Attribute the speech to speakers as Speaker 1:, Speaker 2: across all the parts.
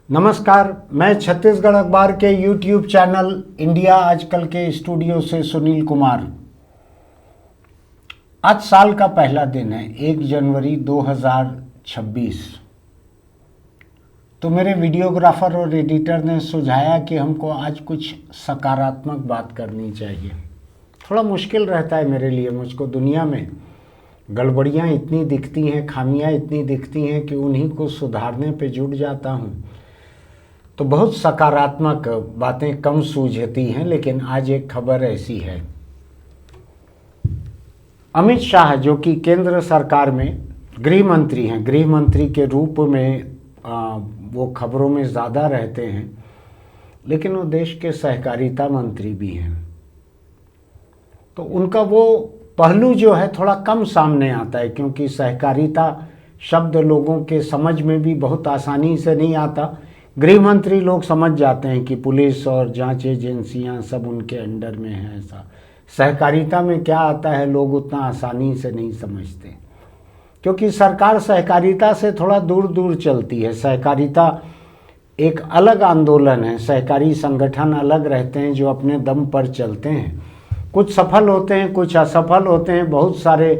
Speaker 1: नमस्कार, मैं छत्तीसगढ़ अखबार के यूट्यूब चैनल इंडिया आजकल के स्टूडियो से सुनील कुमार। आज साल का पहला दिन है 1 जनवरी 2026। तो मेरे वीडियोग्राफर और एडिटर ने सुझाया कि हमको आज कुछ सकारात्मक बात करनी चाहिए। थोड़ा मुश्किल रहता है मेरे लिए, मुझको दुनिया में गड़बड़ियाँ इतनी दिखती हैं, खामियाँ इतनी दिखती हैं कि उन्हीं को सुधारने पे जुट जाता हूँ। तो बहुत सकारात्मक बातें कम सूझती हैं, लेकिन आज एक खबर ऐसी है। अमित शाह जो कि केंद्र सरकार में गृह मंत्री हैं, गृह मंत्री के रूप में वो खबरों में ज़्यादा रहते हैं, लेकिन वो देश के सहकारिता मंत्री भी हैं। तो उनका वो पहलू जो है थोड़ा कम सामने आता है, क्योंकि सहकारिता शब्द लोगों के समझ में भी बहुत आसानी से नहीं आता। गृह मंत्री लोग समझ जाते हैं कि पुलिस और जांच एजेंसियां सब उनके अंडर में हैं। ऐसा सहकारिता में क्या आता है लोग उतना आसानी से नहीं समझते, क्योंकि सरकार सहकारिता से थोड़ा दूर दूर चलती है। सहकारिता एक अलग आंदोलन है। सहकारी संगठन अलग रहते हैं जो अपने दम पर चलते हैं। कुछ सफल होते हैं, कुछ असफल होते हैं, बहुत सारे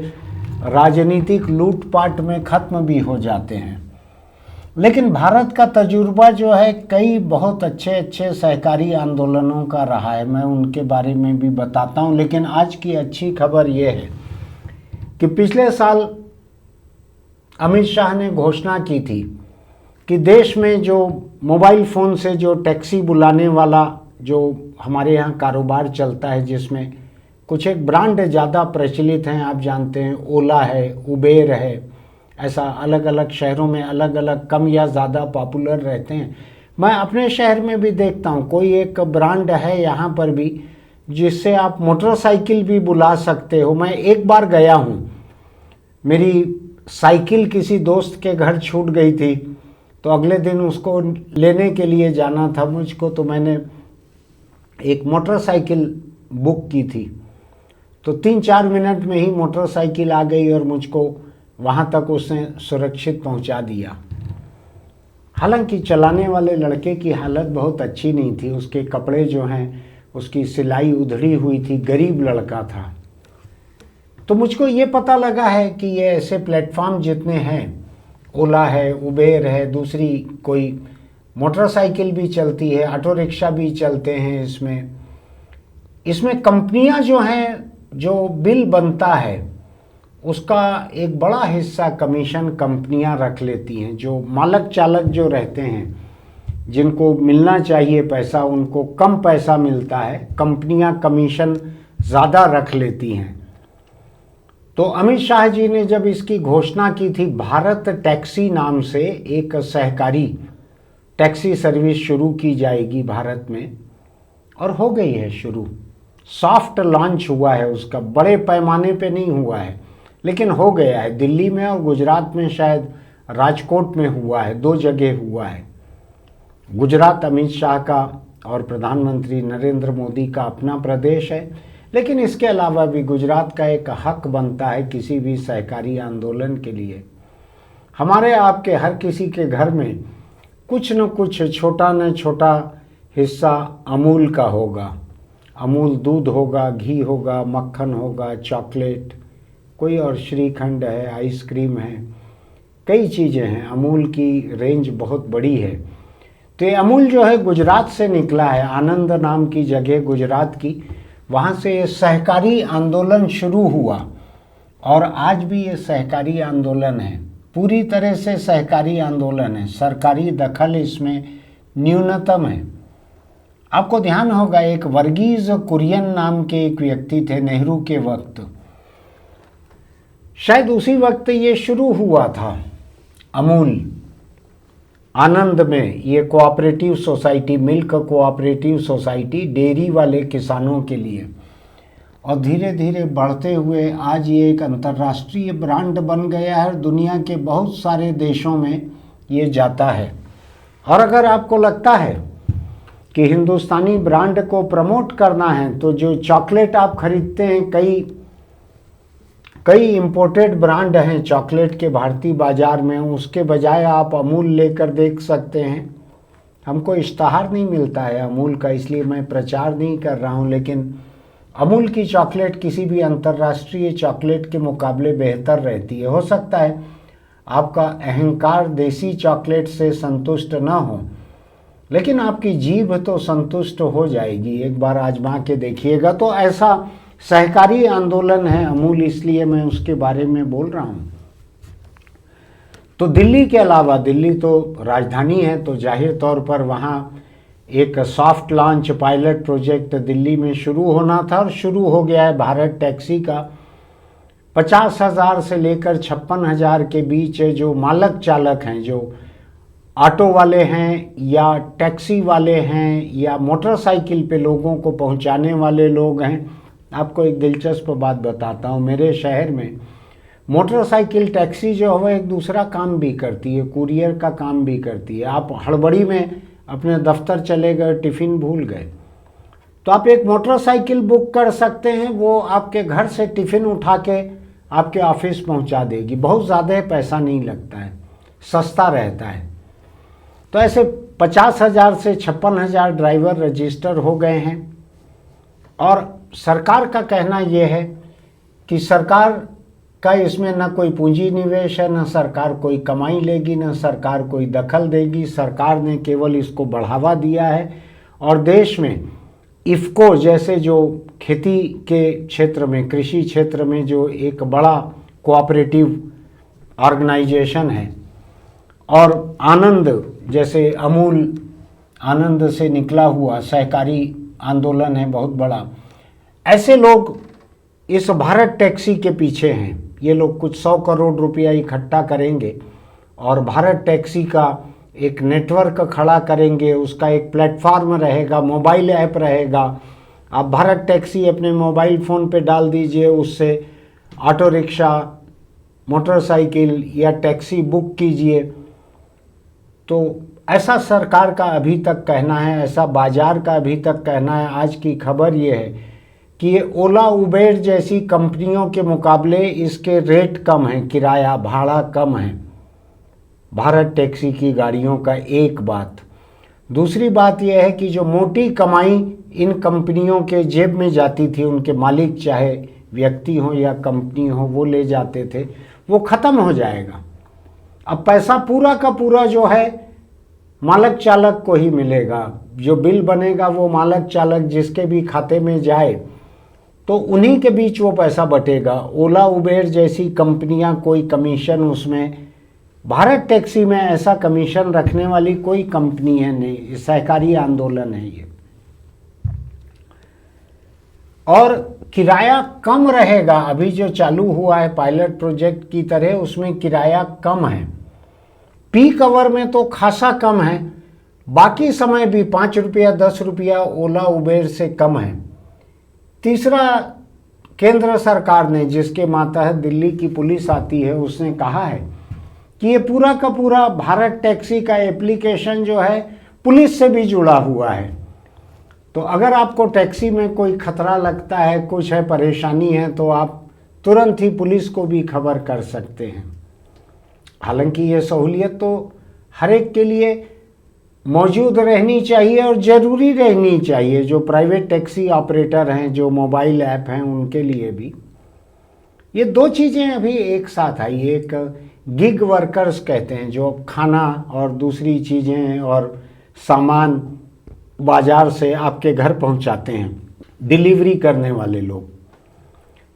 Speaker 1: राजनीतिक लूटपाट में ख़त्म भी हो जाते हैं। लेकिन भारत का तजुर्बा जो है कई बहुत अच्छे सहकारी आंदोलनों का रहा है। मैं उनके बारे में भी बताता हूं, लेकिन आज की अच्छी खबर यह है कि पिछले साल अमित शाह ने घोषणा की थी कि देश में जो मोबाइल फ़ोन से जो टैक्सी बुलाने वाला जो हमारे यहाँ कारोबार चलता है, जिसमें कुछ एक ब्रांड ज़्यादा प्रचलित हैं, आप जानते हैं, ओला है, उबेर है, ऐसा अलग अलग शहरों में अलग अलग कम या ज़्यादा पॉपुलर रहते हैं। मैं अपने शहर में भी देखता हूँ कोई एक ब्रांड है यहाँ पर भी जिससे आप मोटरसाइकिल भी बुला सकते हो। मैं एक बार गया हूँ, मेरी साइकिल किसी दोस्त के घर छूट गई थी, तो अगले दिन उसको लेने के लिए जाना था मुझको, तो मैंने एक मोटरसाइकिल बुक की थी। तो 3-4 मिनट में ही मोटरसाइकिल आ गई और मुझको वहाँ तक उसने सुरक्षित पहुँचा दिया। हालांकि चलाने वाले लड़के की हालत बहुत अच्छी नहीं थी, उसके कपड़े जो हैं उसकी सिलाई उधड़ी हुई थी, गरीब लड़का था। तो मुझको ये पता लगा है कि ये ऐसे प्लेटफॉर्म जितने हैं, ओला है, उबेर है, दूसरी कोई मोटरसाइकिल भी चलती है, ऑटो रिक्शा भी चलते हैं, इसमें कंपनियां जो हैं, जो बिल बनता है उसका एक बड़ा हिस्सा कमीशन कंपनियां रख लेती हैं। जो मालक चालक जो रहते हैं, जिनको मिलना चाहिए पैसा, उनको कम पैसा मिलता है, कंपनियां कमीशन ज़्यादा रख लेती हैं। तो अमित शाह जी ने जब इसकी घोषणा की थी, भारत टैक्सी नाम से एक सहकारी टैक्सी सर्विस शुरू की जाएगी भारत में, और हो गई है शुरू। सॉफ्ट लॉन्च हुआ है उसका, बड़े पैमाने पे नहीं हुआ है, लेकिन हो गया है। दिल्ली में और गुजरात में, शायद राजकोट में हुआ है, 2 जगह हुआ है। गुजरात अमित शाह का और प्रधानमंत्री नरेंद्र मोदी का अपना प्रदेश है, लेकिन इसके अलावा भी गुजरात का एक हक बनता है किसी भी सहकारी आंदोलन के लिए। हमारे आपके हर किसी के घर में कुछ न कुछ छोटा न छोटा हिस्सा अमूल का होगा। अमूल दूध होगा, घी होगा, मक्खन होगा, चॉकलेट, कोई और श्रीखंड है, आइसक्रीम है, कई चीज़ें हैं। अमूल की रेंज बहुत बड़ी है। तो ये अमूल जो है गुजरात से निकला है, आनंद नाम की जगह गुजरात की, वहाँ से ये सहकारी आंदोलन शुरू हुआ और आज भी ये सहकारी आंदोलन है, पूरी तरह से सहकारी आंदोलन है। सरकारी दखल इसमें न्यूनतम है। आपको ध्यान होगा एक वर्गीज कुरियन नाम के एक व्यक्ति थे नेहरू के वक्त, शायद उसी वक्त ये शुरू हुआ था अमूल। आनंद में ये cooperative society, milk cooperative society, dairy वाले किसानों के लिए, और धीरे धीरे बढ़ते हुए आज ये एक अंतर्राष्ट्रीय ब्रांड बन गया है। दुनिया के बहुत सारे देशों में ये जाता है। और अगर आपको लगता है कि हिंदुस्तानी ब्रांड को प्रमोट करना है, तो जो चॉकलेट आप खरीदते हैं, कई इंपोर्टेड ब्रांड हैं चॉकलेट के भारतीय बाज़ार में, उसके बजाय आप अमूल लेकर देख सकते हैं। हमको इश्तहार नहीं मिलता है अमूल का, इसलिए मैं प्रचार नहीं कर रहा हूँ, लेकिन अमूल की चॉकलेट किसी भी अंतर्राष्ट्रीय चॉकलेट के मुकाबले बेहतर रहती है। हो सकता है आपका अहंकार देसी चॉकलेट से संतुष्ट ना हो, लेकिन आपकी जीभ तो संतुष्ट हो जाएगी, एक बार आजमा के देखिएगा। तो ऐसा सहकारी आंदोलन है अमूल, इसलिए मैं उसके बारे में बोल रहा हूँ। तो दिल्ली के अलावा, दिल्ली तो राजधानी है, तो जाहिर तौर पर वहाँ एक soft launch pilot project Delhi में शुरू होना था और शुरू हो गया है। भारत टैक्सी का 50,000 से लेकर 56,000 के बीच जो मालक चालक हैं, जो ऑटो वाले हैं या टैक्सी वाले हैं या मोटरसाइकिल पे लोगों को पहुंचाने वाले लोग हैं। आपको एक दिलचस्प बात बताता हूं, मेरे शहर में मोटरसाइकिल टैक्सी जो है एक दूसरा काम भी करती है, कुरियर का काम भी करती है। आप हड़बड़ी में अपने दफ्तर चले गए, टिफ़िन भूल गए, तो आप एक मोटरसाइकिल बुक कर सकते हैं, वो आपके घर से टिफ़िन उठा के आपके ऑफिस पहुंचा देगी। बहुत ज़्यादा पैसा नहीं लगता है, सस्ता रहता है। तो ऐसे 50,000 से 56,000 ड्राइवर रजिस्टर हो गए हैं और सरकार का कहना यह है कि सरकार का इसमें न कोई पूंजी निवेश है, न सरकार कोई कमाई लेगी, न सरकार कोई दखल देगी। सरकार ने केवल इसको बढ़ावा दिया है और देश में इफ़को जैसे जो खेती के क्षेत्र में, कृषि क्षेत्र में जो एक बड़ा कोऑपरेटिव ऑर्गेनाइजेशन है, और आनंद जैसे अमूल, आनंद से निकला हुआ सहकारी आंदोलन है बहुत बड़ा, ऐसे लोग इस भारत टैक्सी के पीछे हैं। ये लोग कुछ 100 करोड़ रुपया इकट्ठा करेंगे और भारत टैक्सी का एक नेटवर्क खड़ा करेंगे, उसका एक प्लेटफॉर्म रहेगा, मोबाइल ऐप रहेगा। आप भारत टैक्सी अपने मोबाइल फ़ोन पे डाल दीजिए, उससे ऑटो रिक्शा, मोटरसाइकिल या टैक्सी बुक कीजिए। तो ऐसा सरकार का अभी तक कहना है, ऐसा बाज़ार का अभी तक कहना है। आज की खबर ये है कि ये ओला उबेर जैसी कंपनियों के मुकाबले इसके रेट कम हैं, किराया भाड़ा कम है भारत टैक्सी की गाड़ियों का। एक बात। दूसरी बात यह है कि जो मोटी कमाई इन कंपनियों के जेब में जाती थी, उनके मालिक चाहे व्यक्ति हो या कंपनी हो, वो ले जाते थे, वो ख़त्म हो जाएगा। अब पैसा पूरा का पूरा जो है मालक चालक को ही मिलेगा। जो बिल बनेगा वो मालक चालक जिसके भी खाते में जाए तो उन्हीं के बीच वो पैसा बटेगा। ओला उबेर जैसी कंपनियां कोई कमीशन उसमें, भारत टैक्सी में ऐसा कमीशन रखने वाली कोई कंपनी है नहीं। सहकारी आंदोलन है ये। और किराया कम रहेगा। अभी जो चालू हुआ है पायलट प्रोजेक्ट की तरह, उसमें किराया कम है। पीक आवर में तो खासा कम है, बाकी समय भी 5 रुपया 10 रुपया ओला उबेर से कम है। तीसरा, केंद्र सरकार ने, जिसके मातहत दिल्ली की पुलिस आती है, उसने कहा है कि ये पूरा का पूरा भारत टैक्सी का एप्लीकेशन जो है पुलिस से भी जुड़ा हुआ है। तो अगर आपको टैक्सी में कोई खतरा लगता है, कुछ है, परेशानी है, तो आप तुरंत ही पुलिस को भी खबर कर सकते हैं। हालांकि ये सहूलियत तो हर एक के लिए मौजूद रहनी चाहिए और ज़रूरी रहनी चाहिए। जो प्राइवेट टैक्सी ऑपरेटर हैं, जो मोबाइल ऐप हैं, उनके लिए भी ये दो चीज़ें अभी एक साथ आई। एक गिग वर्कर्स कहते हैं, जो खाना और दूसरी चीज़ें और सामान बाज़ार से आपके घर पहुंचाते हैं, डिलीवरी करने वाले लोग,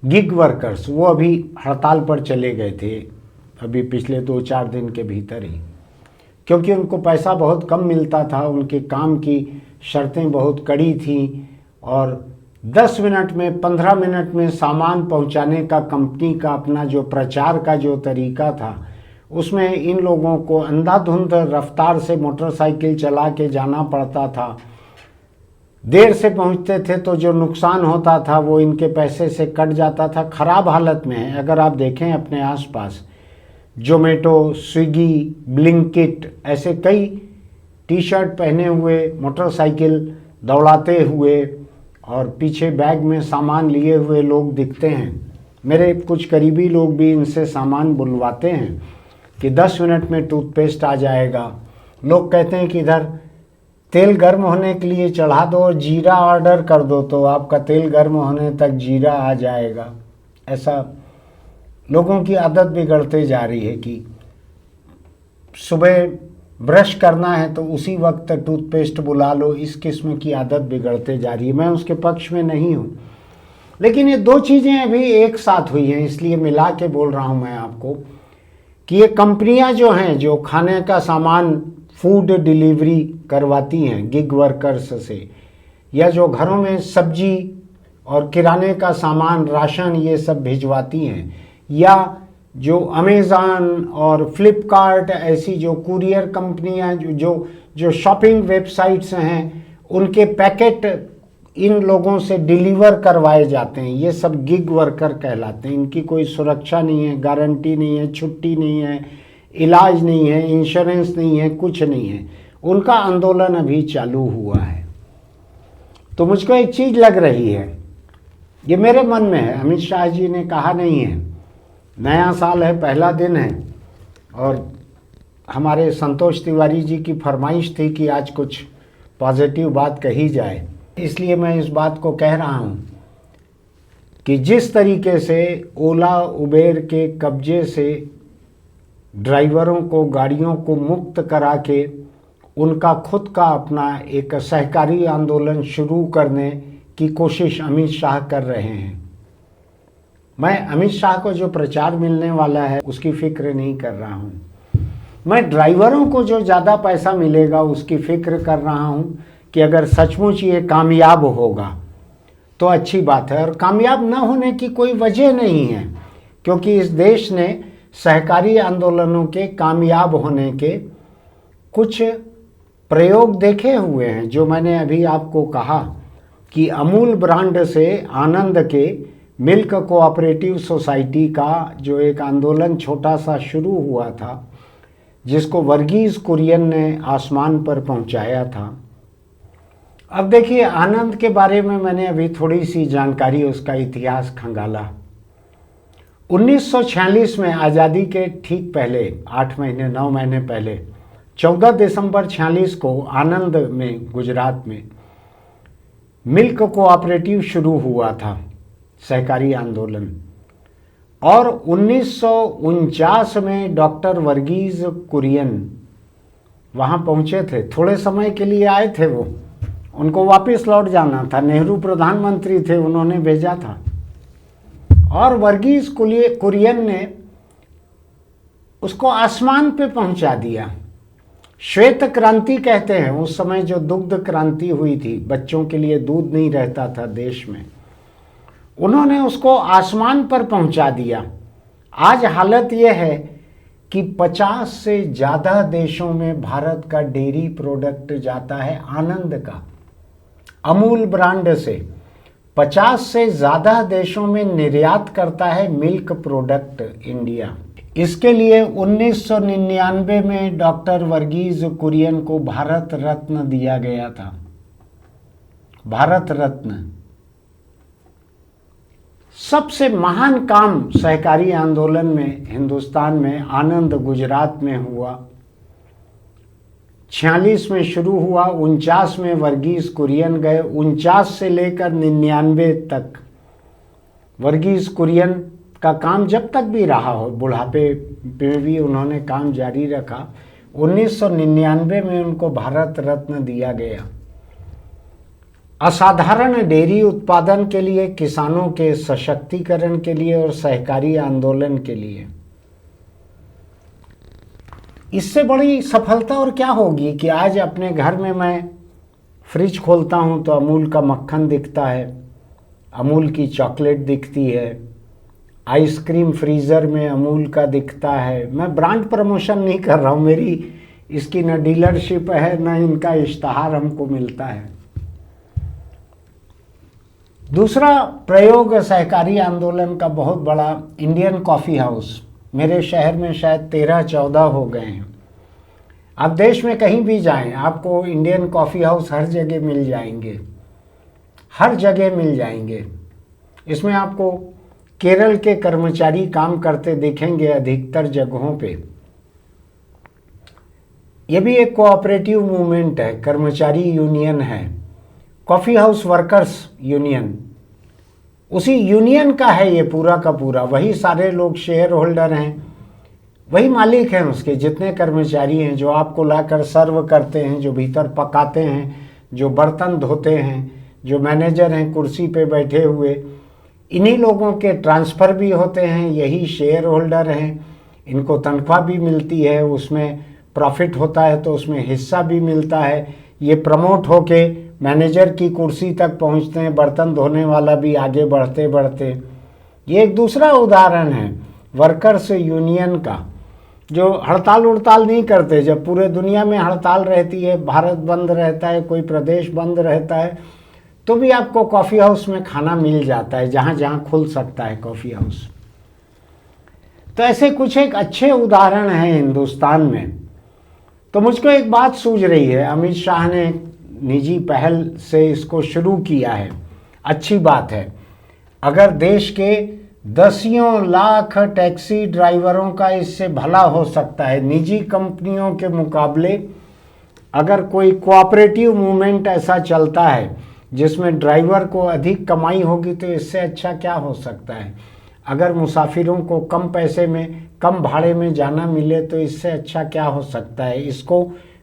Speaker 1: गिग वर्कर्स, वो अभी हड़ताल पर चले गए थे अभी पिछले 2-4 दिन के भीतर ही, क्योंकि उनको पैसा बहुत कम मिलता था, उनके काम की शर्तें बहुत कड़ी थी और 10 मिनट में, 15 मिनट में सामान पहुंचाने का कंपनी का अपना जो प्रचार का जो तरीका था, उसमें इन लोगों को अंधाधुंध रफ्तार से मोटरसाइकिल चला के जाना पड़ता था। देर से पहुंचते थे तो जो नुकसान होता था वो इनके पैसे से कट जाता था। ख़राब हालत में है। अगर आप देखें अपने आसपास, जोमेटो, स्विगी, ब्लिंकिट, ऐसे कई टी शर्ट पहने हुए, मोटरसाइकिल दौड़ाते हुए और पीछे बैग में सामान लिए हुए लोग दिखते हैं। मेरे कुछ करीबी लोग भी इनसे सामान बुलवाते हैं कि 10 मिनट में टूथपेस्ट आ जाएगा। लोग कहते हैं कि इधर तेल गर्म होने के लिए चढ़ा दो और जीरा ऑर्डर कर दो तो आपका तेल गर्म होने तक जीरा आ जाएगा। ऐसा लोगों की आदत बिगड़ते जा रही है कि सुबह ब्रश करना है तो उसी वक्त टूथपेस्ट बुला लो, इस किस्म की आदत बिगड़ते जा रही है। मैं उसके पक्ष में नहीं हूँ, लेकिन ये दो चीज़ें अभी एक साथ हुई हैं, इसलिए मिला के बोल रहा हूँ मैं आपको कि ये कंपनियां जो हैं जो खाने का सामान फूड डिलीवरी करवाती हैं गिग वर्कर्स से, या जो घरों में सब्जी और किराने का सामान राशन ये सब भिजवाती हैं, या जो अमेज़न और फ्लिपकार्ट ऐसी जो कुरियर कंपनियां जो शॉपिंग वेबसाइट्स हैं, उनके पैकेट इन लोगों से डिलीवर करवाए जाते हैं, ये सब गिग वर्कर कहलाते हैं। इनकी कोई सुरक्षा नहीं है, गारंटी नहीं है, छुट्टी नहीं है, इलाज नहीं है, इंश्योरेंस नहीं है, कुछ नहीं है। उनका आंदोलन अभी चालू हुआ है। तो मुझको एक चीज़ लग रही है, ये मेरे मन में है, अमित शाह जी ने कहा नहीं है, नया साल है, पहला दिन है, और हमारे संतोष तिवारी जी की फरमाइश थी कि आज कुछ पॉजिटिव बात कही जाए, इसलिए मैं इस बात को कह रहा हूँ कि जिस तरीके से ओला उबेर के कब्जे से ड्राइवरों को, गाड़ियों को मुक्त करा के उनका खुद का अपना एक सहकारी आंदोलन शुरू करने की कोशिश अमित शाह कर रहे हैं, मैं अमित शाह को जो प्रचार मिलने वाला है उसकी फिक्र नहीं कर रहा हूँ। मैं ड्राइवरों को जो ज़्यादा पैसा मिलेगा उसकी फिक्र कर रहा हूँ कि अगर सचमुच ये कामयाब होगा तो अच्छी बात है, और कामयाब न होने की कोई वजह नहीं है, क्योंकि इस देश ने सहकारी आंदोलनों के कामयाब होने के कुछ प्रयोग देखे हुए हैं। जो मैंने अभी आपको कहा कि अमूल ब्रांड से आनंद के मिल्क कोऑपरेटिव सोसाइटी का जो एक आंदोलन छोटा सा शुरू हुआ था, जिसको वर्गीज कुरियन ने आसमान पर पहुंचाया था। अब देखिए, आनंद के बारे में मैंने अभी थोड़ी सी जानकारी, उसका इतिहास खंगाला। 1946 में आज़ादी के ठीक पहले 8 महीने 9 महीने पहले 14 दिसंबर 46 को आनंद में, गुजरात में मिल्क कोऑपरेटिव शुरू हुआ था, सहकारी आंदोलन। और 1949 में डॉक्टर वर्गीज कुरियन वहाँ पहुँचे थे, थोड़े समय के लिए आए थे, वो उनको वापस लौट जाना था, नेहरू प्रधानमंत्री थे, उन्होंने भेजा था। और वर्गीज कुरियन ने उसको आसमान पे पहुंचा दिया। श्वेत क्रांति कहते हैं, उस समय जो दुग्ध क्रांति हुई थी, बच्चों के लिए दूध नहीं रहता था देश में, उन्होंने उसको आसमान पर पहुंचा दिया। आज हालत यह है कि 50 से ज़्यादा देशों में भारत का डेयरी प्रोडक्ट जाता है आनंद का, अमूल ब्रांड से। 50 से ज़्यादा देशों में निर्यात करता है मिल्क प्रोडक्ट इंडिया। इसके लिए 1999 में डॉक्टर वर्गीज कुरियन को भारत रत्न दिया गया था, भारत रत्न। सबसे महान काम सहकारी आंदोलन में हिंदुस्तान में आनंद गुजरात में हुआ। 46 में शुरू हुआ, 49 में वर्गीज कुरियन गए, 49 से लेकर 99 तक वर्गीज कुरियन का काम जब तक भी रहा हो, बुढ़ापे में भी उन्होंने काम जारी रखा। 1999 में उनको भारत रत्न दिया गया। असाधारण डेयरी उत्पादन के लिए, किसानों के सशक्तिकरण के लिए और सहकारी आंदोलन के लिए। इससे बड़ी सफलता और क्या होगी कि आज अपने घर में मैं फ्रिज खोलता हूं तो अमूल का मक्खन दिखता है, अमूल की चॉकलेट दिखती है, आइसक्रीम फ्रीज़र में अमूल का दिखता है। मैं ब्रांड प्रमोशन नहीं कर रहा हूं, मेरी इसकी न डीलरशिप है न इनका इश्तहार हमको मिलता है। दूसरा प्रयोग सहकारी आंदोलन का बहुत बड़ा, इंडियन कॉफ़ी हाउस। मेरे शहर में शायद 13-14 हो गए हैं। आप देश में कहीं भी जाएं, आपको इंडियन कॉफ़ी हाउस हर जगह मिल जाएंगे, हर जगह मिल जाएंगे। इसमें आपको केरल के कर्मचारी काम करते दिखेंगे अधिकतर जगहों पे। ये भी एक कोऑपरेटिव मूवमेंट है, कर्मचारी यूनियन है, कॉफ़ी हाउस वर्कर्स यूनियन, उसी यूनियन का है ये पूरा का पूरा। वही सारे लोग शेयर होल्डर हैं, वही मालिक हैं उसके, जितने कर्मचारी हैं जो आपको लाकर सर्व करते हैं, जो भीतर पकाते हैं, जो बर्तन धोते हैं, जो मैनेजर हैं कुर्सी पे बैठे हुए, इन्हीं लोगों के ट्रांसफ़र भी होते हैं, यही शेयर होल्डर हैं। इनको तनख्वाह भी मिलती है, उसमें प्रॉफिट होता है तो उसमें हिस्सा भी मिलता है। ये प्रमोट होके मैनेजर की कुर्सी तक पहुंचते हैं, बर्तन धोने वाला भी आगे बढ़ते बढ़ते। ये एक दूसरा उदाहरण है वर्कर्स यूनियन का, जो हड़ताल उड़ताल नहीं करते। जब पूरे दुनिया में हड़ताल रहती है, भारत बंद रहता है, कोई प्रदेश बंद रहता है, तो भी आपको कॉफ़ी हाउस में खाना मिल जाता है, जहाँ जहाँ खुल सकता है कॉफ़ी हाउस। तो ऐसे कुछ एक अच्छे उदाहरण हैं हिंदुस्तान में। तो मुझको एक बात सूझ रही है, अमित शाह ने निजी पहल से इसको शुरू किया है, अच्छी बात है। अगर देश के दसियों लाख टैक्सी ड्राइवरों का इससे भला हो सकता है, निजी कंपनियों के मुकाबले अगर कोई कोऑपरेटिव मूवमेंट ऐसा चलता है जिसमें ड्राइवर को अधिक कमाई होगी, तो इससे अच्छा क्या हो सकता है। अगर मुसाफिरों को कम पैसे में, कम भाड़े में जाना मिले, तो इससे अच्छा क्या हो सकता है। इसको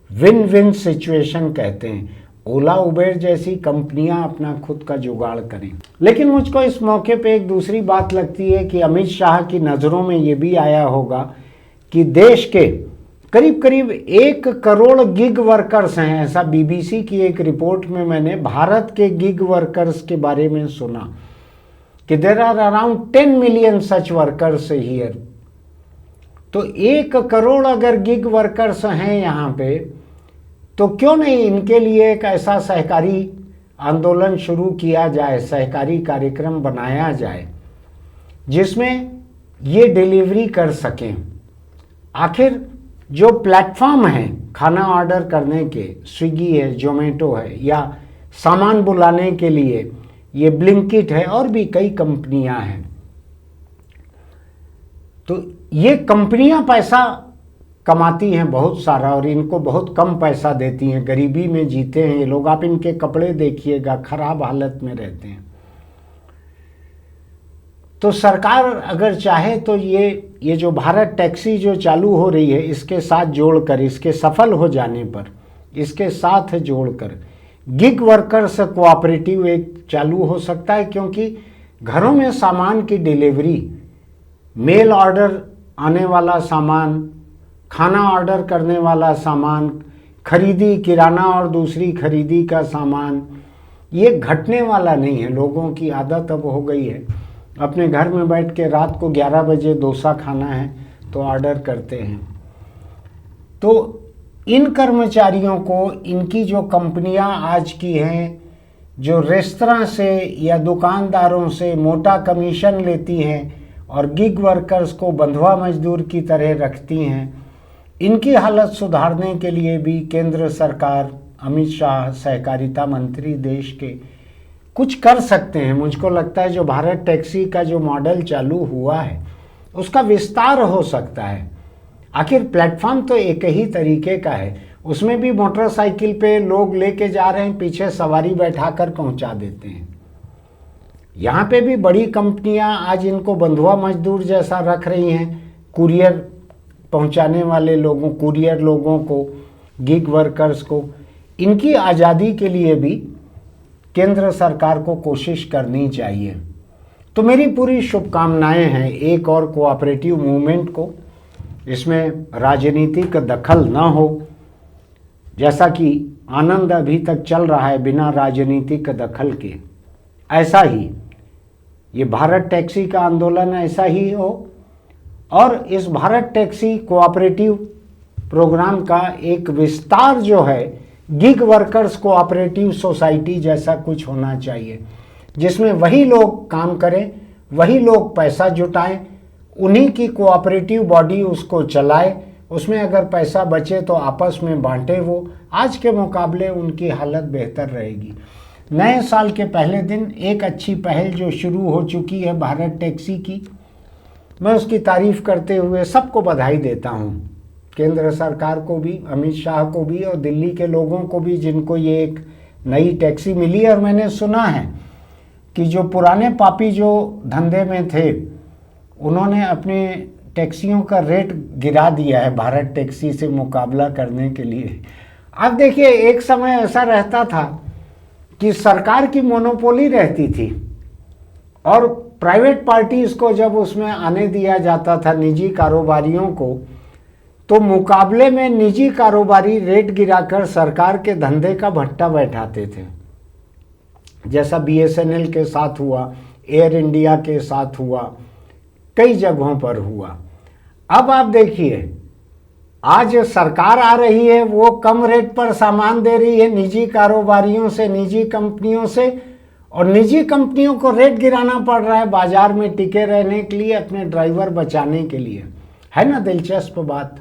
Speaker 1: विन विन सिचुएशन कहते हैं। ओला उबेर जैसी कंपनियां अपना खुद का जुगाड़ करें। लेकिन मुझको इस मौके पे एक दूसरी बात लगती है कि अमित शाह की नज़रों में ये भी आया होगा कि देश के करीब करीब 1 करोड़ गिग वर्कर्स हैं। ऐसा बीबीसी की एक रिपोर्ट में मैंने भारत के गिग वर्कर्स के बारे में सुना कि there are around 10 million such workers here. तो 1 करोड़ अगर गिग वर्कर्स हैं यहाँ पे, तो क्यों नहीं इनके लिए एक ऐसा सहकारी आंदोलन शुरू किया जाए, सहकारी कार्यक्रम बनाया जाए जिसमें ये डिलीवरी कर सकें। आखिर जो प्लेटफॉर्म है खाना ऑर्डर करने के, स्विगी है, जोमेटो है, या सामान बुलाने के लिए ये ब्लिंकिट है, और भी कई कंपनियां हैं। तो ये कंपनियां पैसा कमाती हैं बहुत सारा, और इनको बहुत कम पैसा देती हैं। गरीबी में जीते हैं ये लोग। आप इनके कपड़े देखिएगा, खराब हालत में रहते हैं। तो सरकार अगर चाहे तो ये जो भारत टैक्सी जो चालू हो रही है, इसके साथ जोड़कर, इसके सफल हो जाने पर इसके साथ जोड़कर गिग वर्कर्स कोऑपरेटिव एक चालू हो सकता है। क्योंकि घरों में सामान की डिलीवरी, मेल ऑर्डर आने वाला सामान, खाना ऑर्डर करने वाला सामान, खरीदी, किराना और दूसरी खरीदी का सामान, ये घटने वाला नहीं है। लोगों की आदत अब हो गई है, अपने घर में बैठ के रात को 11 बजे डोसा खाना है तो ऑर्डर करते हैं। तो इन कर्मचारियों को, इनकी जो कंपनियां आज की हैं, जो रेस्तरां से या दुकानदारों से मोटा कमीशन लेती हैं और गिग वर्कर्स को बंधुआ मजदूर की तरह रखती हैं, इनकी हालत सुधारने के लिए भी केंद्र सरकार, अमित शाह सहकारिता मंत्री देश के, कुछ कर सकते हैं। मुझको लगता है जो भारत टैक्सी का जो मॉडल चालू हुआ है उसका विस्तार हो सकता है। आखिर प्लेटफॉर्म तो एक ही तरीके का है, उसमें भी मोटरसाइकिल पे लोग लेके जा रहे हैं, पीछे सवारी बैठाकर पहुंचा देते हैं। यहाँ पे भी बड़ी कंपनियां आज इनको बंधुआ मजदूर जैसा रख रही हैं, कुरियर पहुंचाने वाले लोगों, कुरियर लोगों को, गिग वर्कर्स को। इनकी आज़ादी के लिए भी केंद्र सरकार को कोशिश करनी चाहिए। तो मेरी पूरी शुभकामनाएं हैं एक और कोऑपरेटिव मूवमेंट को। इसमें राजनीतिक दखल ना हो, जैसा कि आनंद अभी तक चल रहा है बिना राजनीतिक दखल के, ऐसा ही ये भारत टैक्सी का आंदोलन ऐसा ही हो। और इस भारत टैक्सी कोऑपरेटिव प्रोग्राम का एक विस्तार जो है गिग वर्कर्स कोऑपरेटिव सोसाइटी जैसा कुछ होना चाहिए, जिसमें वही लोग काम करें, वही लोग पैसा जुटाएं, उन्हीं की कोऑपरेटिव बॉडी उसको चलाए, उसमें अगर पैसा बचे तो आपस में बांटे। वो आज के मुकाबले उनकी हालत बेहतर रहेगी। नए साल के पहले दिन एक अच्छी पहल जो शुरू हो चुकी है भारत टैक्सी की, मैं उसकी तारीफ करते हुए सबको बधाई देता हूँ। केंद्र सरकार को भी, अमित शाह को भी और दिल्ली के लोगों को भी, जिनको ये एक नई टैक्सी मिली। और मैंने सुना है कि जो पुराने पापी जो धंधे में थे, उन्होंने अपने टैक्सियों का रेट गिरा दिया है भारत टैक्सी से मुकाबला करने के लिए। अब देखिए, एक समय ऐसा रहता था कि सरकार की मोनोपोली रहती थी और प्राइवेट पार्टीज को जब उसमें आने दिया जाता था, निजी कारोबारियों को, तो मुकाबले में निजी कारोबारी रेट गिराकर सरकार के धंधे का भट्टा बैठाते थे। जैसा BSNL के साथ हुआ, एयर इंडिया के साथ हुआ, कई जगहों पर हुआ। अब आप देखिए, आज सरकार आ रही है, वो कम रेट पर सामान दे रही है निजी कारोबारियों से, निजी कंपनियों से, और निजी कंपनियों को रेट गिराना पड़ रहा है बाजार में टिके रहने के लिए, अपने ड्राइवर बचाने के लिए। है ना दिलचस्प बात?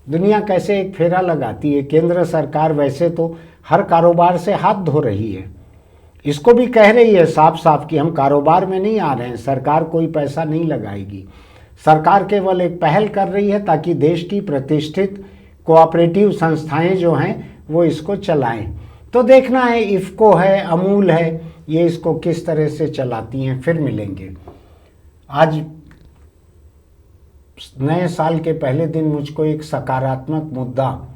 Speaker 1: दुनिया कैसे एक फेरा लगाती है। केंद्र सरकार वैसे तो हर कारोबार से हाथ धो रही है, इसको भी कह रही है साफ साफ कि हम कारोबार में नहीं आ रहे हैं, सरकार कोई पैसा नहीं लगाएगी। सरकार केवल एक पहल कर रही है ताकि देश की प्रतिष्ठित कोऑपरेटिव संस्थाएं जो हैं वो इसको चलाएं। तो देखना है, इफ़को है, अमूल है, ये इसको किस तरह से चलाती हैं। फिर मिलेंगे। आज नए साल के पहले दिन मुझको एक सकारात्मक मुद्दा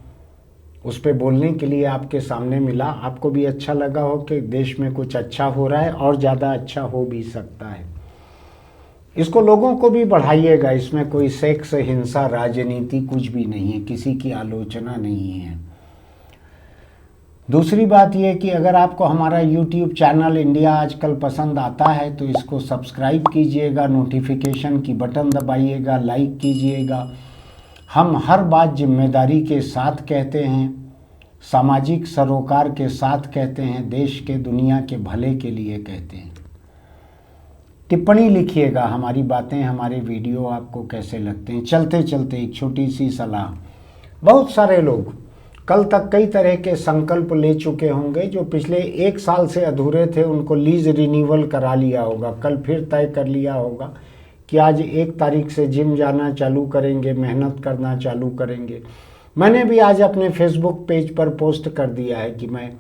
Speaker 1: उस पर बोलने के लिए आपके सामने मिला। आपको भी अच्छा लगा हो कि देश में कुछ अच्छा हो रहा है, और ज़्यादा अच्छा हो भी सकता है। इसको लोगों को भी बढ़ाइएगा। इसमें कोई सेक्स, हिंसा, राजनीति कुछ भी नहीं है, किसी की आलोचना नहीं है। दूसरी बात यह कि अगर आपको हमारा YouTube चैनल इंडिया आजकल पसंद आता है तो इसको सब्सक्राइब कीजिएगा, नोटिफिकेशन की बटन दबाइएगा, लाइक कीजिएगा। हम हर बात जिम्मेदारी के साथ कहते हैं, सामाजिक सरोकार के साथ कहते हैं, देश के, दुनिया के भले के लिए कहते हैं। टिप्पणी लिखिएगा, हमारी बातें, हमारे वीडियो आपको कैसे लगते हैं। चलते चलते एक छोटी सी सलाह। बहुत सारे लोग कल तक कई तरह के संकल्प ले चुके होंगे, जो पिछले 1 साल से अधूरे थे, उनको लीज रिन्यूअल करा लिया होगा। कल फिर तय कर लिया होगा कि आज 1 तारीख से जिम जाना चालू करेंगे, मेहनत करना चालू करेंगे। मैंने भी आज अपने फेसबुक पेज पर पोस्ट कर दिया है कि मैं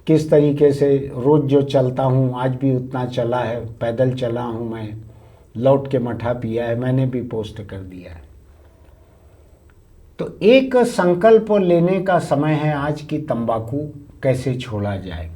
Speaker 1: किस तरीके से रोज़ जो चलता हूँ, आज भी उतना चला है, पैदल चला हूँ मैं, लौट के मठा पिया है, मैंने भी पोस्ट कर दिया है। तो एक संकल्प लेने का समय है आज कि तंबाकू कैसे छोड़ा जाए।